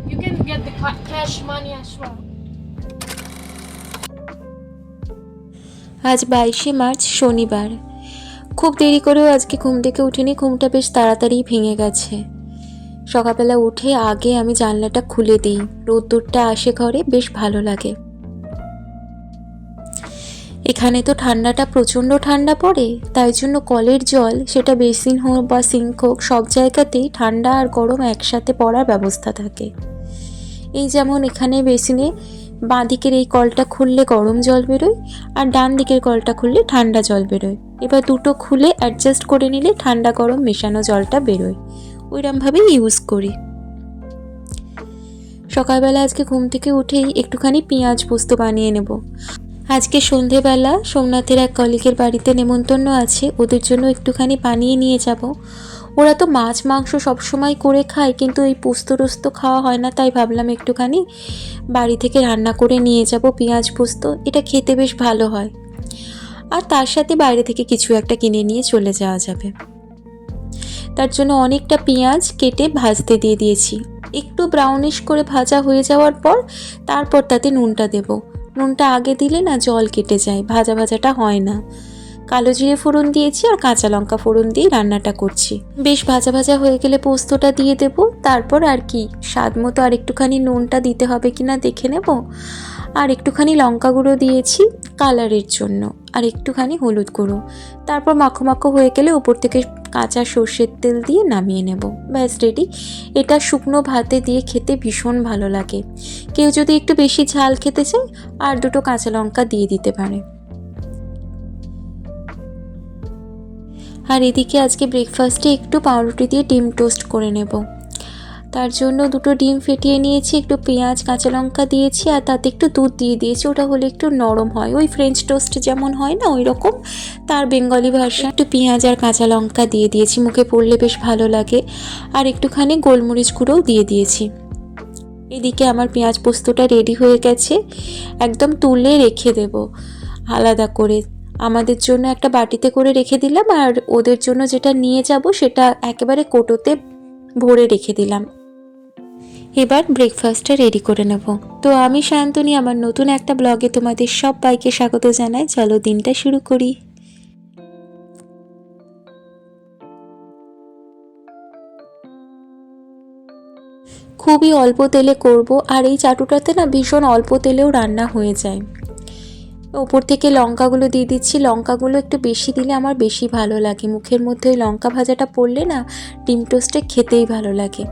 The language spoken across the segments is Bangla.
You can get the cash money as well. আজ 22শে মার্চ শনিবার। খুব দেরি করেও আজকে ঘুম থেকে উঠিনি, ঘুমটা বেশ তাড়াতাড়ি ভেঙে গেছে। সকালবেলা উঠে আগে আমি জানলাটা খুলে দিই, রোদ্দুরটা আসে ঘরে, বেশ ভালো লাগে। এখানে তো ঠান্ডাটা প্রচণ্ড ঠান্ডা পড়ে, তাই জন্য কলের জল, সেটা বেসিন হোক বা সিঙ্ক হোক, সব জায়গাতেই ঠান্ডা আর গরম একসাথে পড়ার ব্যবস্থা থাকে। এই যেমন এখানে বেসিনে বাঁ দিকের এই কলটা খুললে গরম জল বেরোয়, আর ডান দিকের কলটা খুললে ঠান্ডা জল বেরোয়। এবার দুটো খুলে অ্যাডজাস্ট করে নিলে ঠান্ডা গরম মেশানো জলটা বেরোয়, ওইরকমভাবেই ইউজ করি। সকালবেলা আজকে ঘুম থেকে উঠেই একটুখানি পেঁয়াজ পোস্ত বানিয়ে নেব। আজকে সন্ধেবেলা সোমনাথের এক কলিগের বাড়িতে নেমন্তন্ন আছে, ওদের জন্য একটুখানি বানিয়ে নিয়ে যাব। ওরা তো মাছ মাংস সবসময় করে খায়, কিন্তু এই পোস্ত টোস্ত খাওয়া হয় না, তাই ভাবলাম একটুখানি বাড়ি থেকে রান্না করে নিয়ে যাব পেঁয়াজ পোস্ত। এটা খেতে বেশ ভালো হয়, আর তার সাথে বাইরে থেকে কিছু একটা কিনে নিয়ে চলে যাওয়া যাবে। তার জন্য অনেকটা পেঁয়াজ কেটে ভাজতে দিয়ে দিয়েছি। একটু ব্রাউনিশ করে ভাজা হয়ে যাওয়ার পর তারপর তাতে নুনটা দেব। নুনটা আগে দিলে না জল কেটে যায়, ভাজা ভাজাটা হয় না। কালো জিরে ফোড়ন দিয়েছি আর কাঁচা লঙ্কা ফোড়ন দিয়ে রান্নাটা করছি। বেশ ভাজা ভাজা হয়ে গেলে পোস্তটা দিয়ে দেব। তারপর আর কি স্বাদ মতো আর একটুখানি নুনটা দিতে হবে কিনা দেখে নেব। আর একটুখানি লঙ্কা গুঁড়ো দিয়েছি কালারের জন্য, আর একটুখানি হলুদ গুঁড়ো। তারপর মাখো মাখো হয়ে গেলে উপর থেকে কাঁচা সর্ষের তেল দিয়ে নামিয়ে নেব। ব্যাস রেডি। এটা শুকনো ভাতে দিয়ে খেতে ভীষণ ভালো লাগে। কেউ যদি একটু বেশি ঝাল খেতে চায় আর দুটো কাঁচা লঙ্কা দিয়ে দিতে পারে। আর এদিকে আজকে ব্রেকফাস্টে একটু পাউরুটি দিয়ে ডিম টোস্ট করে নেব। তার জন্য দুটো ডিম ফেটিয়ে নিয়েছি, একটু পেঁয়াজ কাঁচা লঙ্কা দিয়েছি, আর তাতে একটু দুধ দিয়ে দিয়েছি। ওটা হলে একটু নরম হয়, ওই ফ্রেঞ্চ টোস্ট যেমন হয় না ওই রকম, তার বেঙ্গলি ভার্সন। একটু পেঁয়াজ আর কাঁচা লঙ্কা দিয়ে দিয়েছি, মুখে পড়লে বেশ ভালো লাগে। আর একটুখানি গোলমরিচ গুঁড়োও দিয়ে দিয়েছি। এদিকে আমার পেঁয়াজ পোস্তটা রেডি হয়ে গেছে, একদম তুলে রেখে দেব আলাদা করে। আমাদের জন্য একটা বাটিতে করে রেখে দিলাম, আর ওদের জন্য যেটা নিয়ে যাব সেটা একেবারে কোটোতে ভরে রেখে দিলাম। এবার ব্রেকফাস্টটা রেডি করে নেব। তো আমি শান্তনী, আমার নতুন একটা ব্লগে তোমাদের সবাইকে স্বাগত জানাই। চলো দিনটা শুরু করি। খুবই অল্প তেলে করব, আর এই চাটুটাতে না ভীষণ অল্প তেলেও রান্না হয়ে যায়। ওপর থেকে লঙ্কাগুলো দিয়ে দিচ্ছি। লঙ্কাগুলো একটু বেশি দিলে আমার বেশি ভালো লাগে, মুখের মধ্যে ওই লঙ্কা ভাজাটা পড়লে না ডিম টোস্টে খেতেই ভালো লাগে।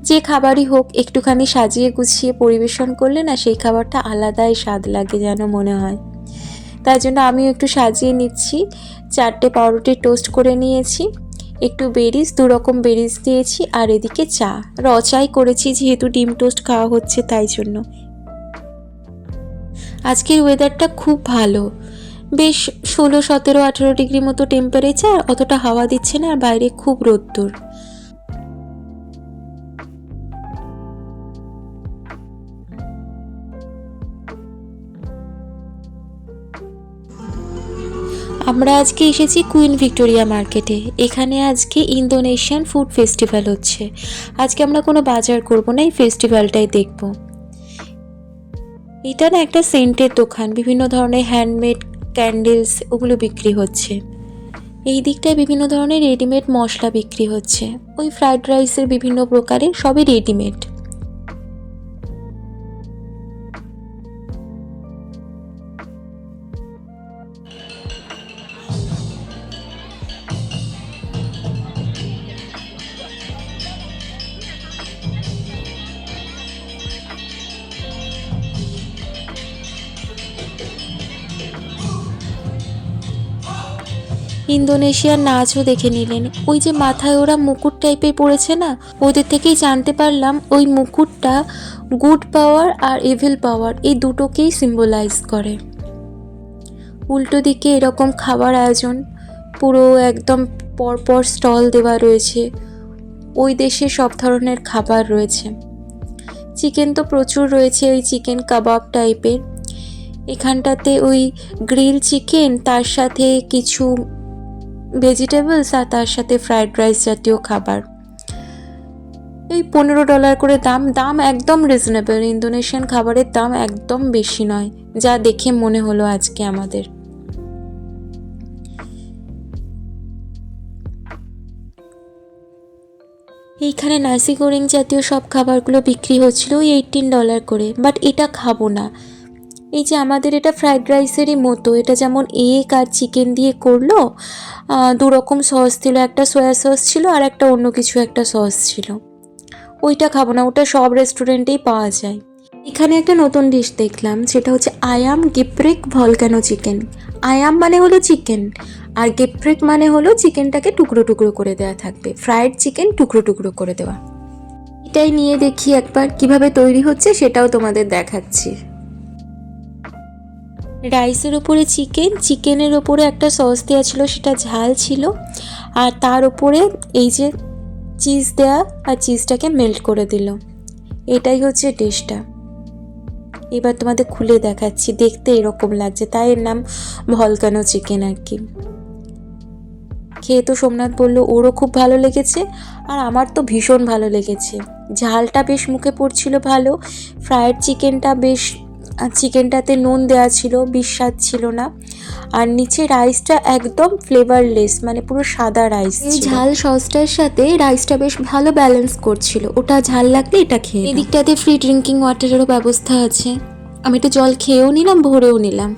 যে খাবারই হোক একটুখানি সাজিয়ে গুছিয়ে পরিবেশন করলে না সেই খাবারটা আলাদাই স্বাদ লাগে যেন মনে হয়। তাই জন্য আমিও একটু সাজিয়ে নিচ্ছি। 4টে পাউরুটি টোস্ট করে নিয়েছি, একটু বেরিজ, 2 রকম বেরিজ দিয়েছি, আর এদিকে চা, চাই করেছি যেহেতু ডিম টোস্ট খাওয়া হচ্ছে তাই জন্য। আজকের ওয়েদারটা খুব ভালো, বেশ 16, 17, 18 ডিগ্রি মতো টেম্পারেচার, অতটা হাওয়া দিচ্ছে না, আর বাইরে খুব রোদ্দুর। আমরা আজকে এসেছি কুইন ভিক্টোরিয়া মার্কেটে। এখানে আজকে ইন্দোনেশিয়ান ফুড ফেস্টিভ্যাল হচ্ছে। আজকে আমরা কোনো বাজার করব না, এই ফেস্টিভ্যালটাই দেখব। এটা না একটা সেন্টের দোকান, বিভিন্ন ধরনের হ্যান্ডমেড ক্যান্ডেলস ওগুলো বিক্রি হচ্ছে। এই দিকটায় বিভিন্ন ধরনের রেডিমেড মশলা বিক্রি হচ্ছে, ওই ফ্রাইড রাইসের বিভিন্ন প্রকারের, সবই রেডিমেড। ইন্দোনেশিয়ার নাচও দেখে নিলেন। ওই যে মাথায় ওরা মুকুট টাইপের পড়েছে না, ওদের থেকেই জানতে পারলাম ওই মুকুটটা গুড পাওয়ার আর ইভিল পাওয়ার এই দুটোকেই সিম্বলাইজ করে। উল্টো দিকে এরকম খাবার আয়োজন, পুরো একদম পরপর স্টল দেওয়া রয়েছে। ওই দেশে সব ধরনের খাবার রয়েছে। চিকেন তো প্রচুর রয়েছে, ওই চিকেন কাবাব টাইপের। এখানটাতে ওই গ্রিল চিকেন, তার সাথে কিছু ভেজিটেবলস, আর তার সাথে ফ্রাইড রাইস জাতীয় খাবার। এই $15 করে দাম। দাম একদম রিজনেবল, ইন্দোনেশিয়ান খাবারের দাম একদম বেশি নয়, যা দেখে মনে হলো আজকে আমাদের। এইখানে নাসি গোরিং জাতীয় সব খাবারগুলো বিক্রি হচ্ছিল ওই $18 করে, বাট এটা খাবো না। এই যে আমাদের এটা ফ্রাইড রাইসেরই মতো, এটা যেমন এগ আর চিকেন দিয়ে করলো, 2 রকম সস ছিল, একটা সয়া সস ছিল আর একটা অন্য কিছু একটা সস ছিল। ওইটা খাবো না, ওটা সব রেস্টুরেন্টেই পাওয়া যায়। এখানে একটা নতুন ডিশ দেখলাম, সেটা হচ্ছে আয়াম গেপ্রেক ভলকানো চিকেন। আয়াম মানে হলো চিকেন, আর গেপ্রেক মানে হলো চিকেনটাকে টুকরো টুকরো করে দেওয়া থাকবে, ফ্রাইড চিকেন টুকরো টুকরো করে দেওয়া। এটাই নিয়ে দেখি একবার কিভাবে তৈরি হচ্ছে, সেটাও তোমাদের দেখাচ্ছি। রাইসের ওপরে চিকেন, চিকেনের ওপরে একটা সস দেওয়া ছিল, সেটা ঝাল ছিল, আর তার ওপরে এই যে চিজ দেওয়া, আর চিজটাকে মেল্ট করে দিল। এটাই হচ্ছে ডিশটা। এবার তোমাদের খুলে দেখাচ্ছি, দেখতে এরকম লাগছে, তাই এর নাম ভলকানো চিকেন আর কি। খেয়ে তো সোমনাথ বললো ওরও খুব ভালো লেগেছে, আর আমার তো ভীষণ ভালো লেগেছে। ঝালটা বেশ মুখে পড়ছিল ভালো, ফ্রায়েড চিকেনটা বেশ, চিকেনটাতে নুন দেওয়া ছিল, বিস্বাদ ছিল না, আর নিচে রাইসটা একদম ফ্লেভারলেস, মানে পুরো সাদা রাইস। এই ঝাল সসটার সাথে রাইসটা বেশ ভালো ব্যালেন্স করছিল, ওটা ঝাল লাগলে এটা খেয়ে। এদিকটাতে ফ্রি ড্রিঙ্কিং ওয়াটারেরও ব্যবস্থা আছে, আমি তো জল খেয়েও নিলাম, ভরেও নিলাম।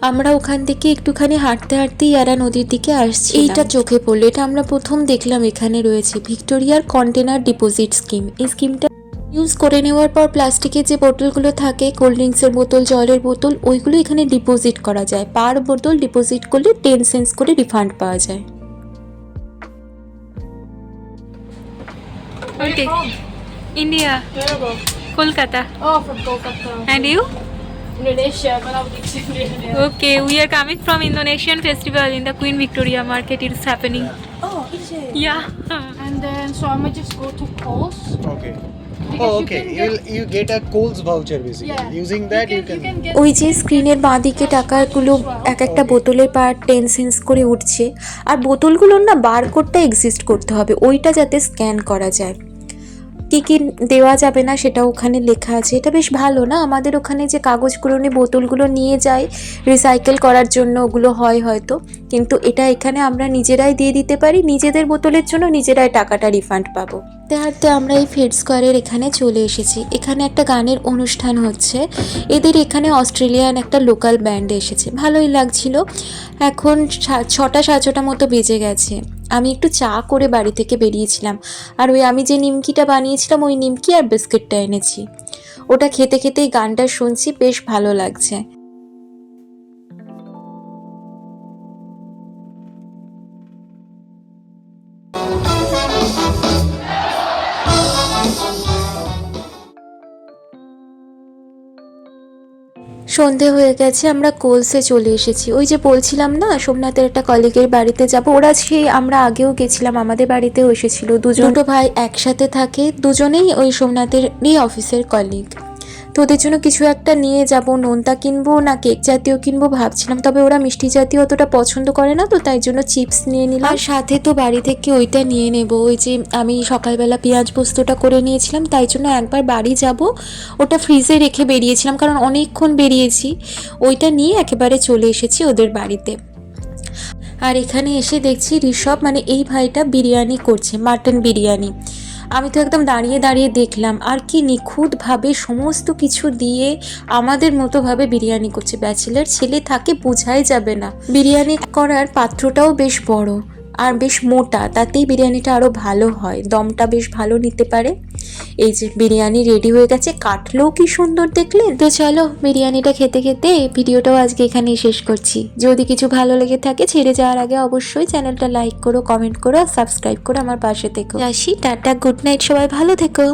আমরা ওখান থেকে একটুখানি হাঁটতে হাঁটতে ইয়ারা নদীর দিকে আসছি। এইটা চোখে পড়লো, এটা আমরা প্রথম দেখলাম এখানে রয়েছে ভিক্টোরিয়ার কন্টেনার ডিপোজিট স্কিম। এই স্কিমটা ইউজ করে নেওয়ার পর প্লাস্টিকের যে বোতলগুলো থাকে, কোল্ড ড্রিঙ্কসের বোতল, জলের বোতল, ওইগুলো এখানে ডিপোজিট করা যায়। পার বোতল ডিপোজিট করলে 10 সেন্টস করে রিফান্ড পাওয়া যায়। Okay. India, Where you go? Kolkata. Oh, from Kolkata. And you? Indonesia, but I'm Indonesia. Okay, we are coming from Indonesian Festival in the Queen Victoria Market. It is happening. Oh, is it? Yeah. And then, so I might just go to Coles. Okay. Because Oh, you okay. can get- You get a Coles voucher basically. Yeah. Using that you can. get ওই যে স্ক্রিনের বাঁ দিকে টাকাগুলো এক একটা বোতলের পার 10 সেন্টস করে উঠছে, আর বোতলগুলোর না বারকোডটা এক্সিস্ট করতে হবে, ওইটা যাতে স্ক্যান করা যায়। কী কী দেওয়া যাবে না সেটা ওখানে লেখা আছে। এটা বেশ ভালো না, আমাদের ওখানে যে কাগজগুলো নিয়ে বোতলগুলো নিয়ে যায় রিসাইকেল করার জন্য, ওগুলো হয় হয়তো, কিন্তু এটা এখানে আমরা নিজেরাই দিয়ে দিতে পারি, নিজেদের বোতলের জন্য নিজেরাই টাকাটা রিফান্ড পাবো। হাঁটতে আমরা এই ফেড স্কোয়ারের এখানে চলে এসেছি। এখানে একটা গানের অনুষ্ঠান হচ্ছে, এদের এখানে অস্ট্রেলিয়ান একটা লোকাল ব্যান্ড এসেছে, ভালোই লাগছিল। এখন 6টা 6:30 মতো বেজে গেছে। আমি একটু চা করে বাড়ি থেকে বেরিয়েছিলাম, আর ওই আমি যে নিমকিটা বানিয়েছিলাম ওই নিমকি আর বিস্কিটটা এনেছি, ওটা খেতে খেতেই গানটা শুনছি, বেশ ভালো লাগছে। সন্ধে হয়ে গেছে, আমরা কোলসে চলে এসেছি। ওই যে বলছিলাম না সোমনাথের একটা কলিগের বাড়িতে যাব, ওরা সেই আমরা আগেও গেছিলাম, আমাদের বাড়িতেও এসেছিল। দুটো ভাই একসাথে থাকে, দুজনেই ওই সোমনাথেরই অফিসের কলিগ। তো ওদের জন্য কিছু একটা নিয়ে যাব, নোনতা কিনবো না কেক জাতীয় কিনবো ভাবছিলাম, তবে ওরা মিষ্টি জাতীয় অতটা পছন্দ করে না, তো তাই জন্য চিপস নিয়ে নিলাম। আর সাথে তো বাড়ি থেকে ওইটা নিয়ে নেব, ওই যে আমি সকালবেলা পেঁয়াজ পোস্তটা করে নিয়েছিলাম, তাই জন্য একবার বাড়ি যাব, ওটা ফ্রিজে রেখে বেরিয়েছিলাম, কারণ অনেকক্ষণ বেরিয়েছি, ওইটা নিয়ে একেবারে চলে এসেছি ওদের বাড়িতে। আর এখানে এসে দেখছি ঋষভ, মানে এই ভাইটা বিরিয়ানি করছে, মাটন বিরিয়ানি। আমি তো একদম দাঁড়িয়ে দাঁড়িয়ে দেখলাম, আর কি নিখুঁতভাবে সমস্ত কিছু দিয়ে আমাদের মতোভাবে বিরিয়ানি করছে। ব্যাচেলার ছেলে থাকে, বোঝাই যাবে না। বিরিয়ানি করার পাত্রটাও বেশ বড় আর বেশ মোটা, তাতেই বিরিয়ানিটা আরও ভালো হয়, দমটা বেশ ভালো নিতে পারে। এই যে বিরিয়ানি রেডি হয়ে গেছে, কাটলেও কি সুন্দর দেখলেন। তো চলো বিরিয়ানিটা খেতে খেতে ভিডিওটাও আজকে এখানেই শেষ করছি। যদি কিছু ভালো লেগে থাকে ছেড়ে যাওয়ার আগে অবশ্যই চ্যানেলটা লাইক করো, কমেন্ট করো আর সাবস্ক্রাইব করো, আমার পাশে থেকো। আসি, টাটা, গুড নাইট, সবাই ভালো থেকো।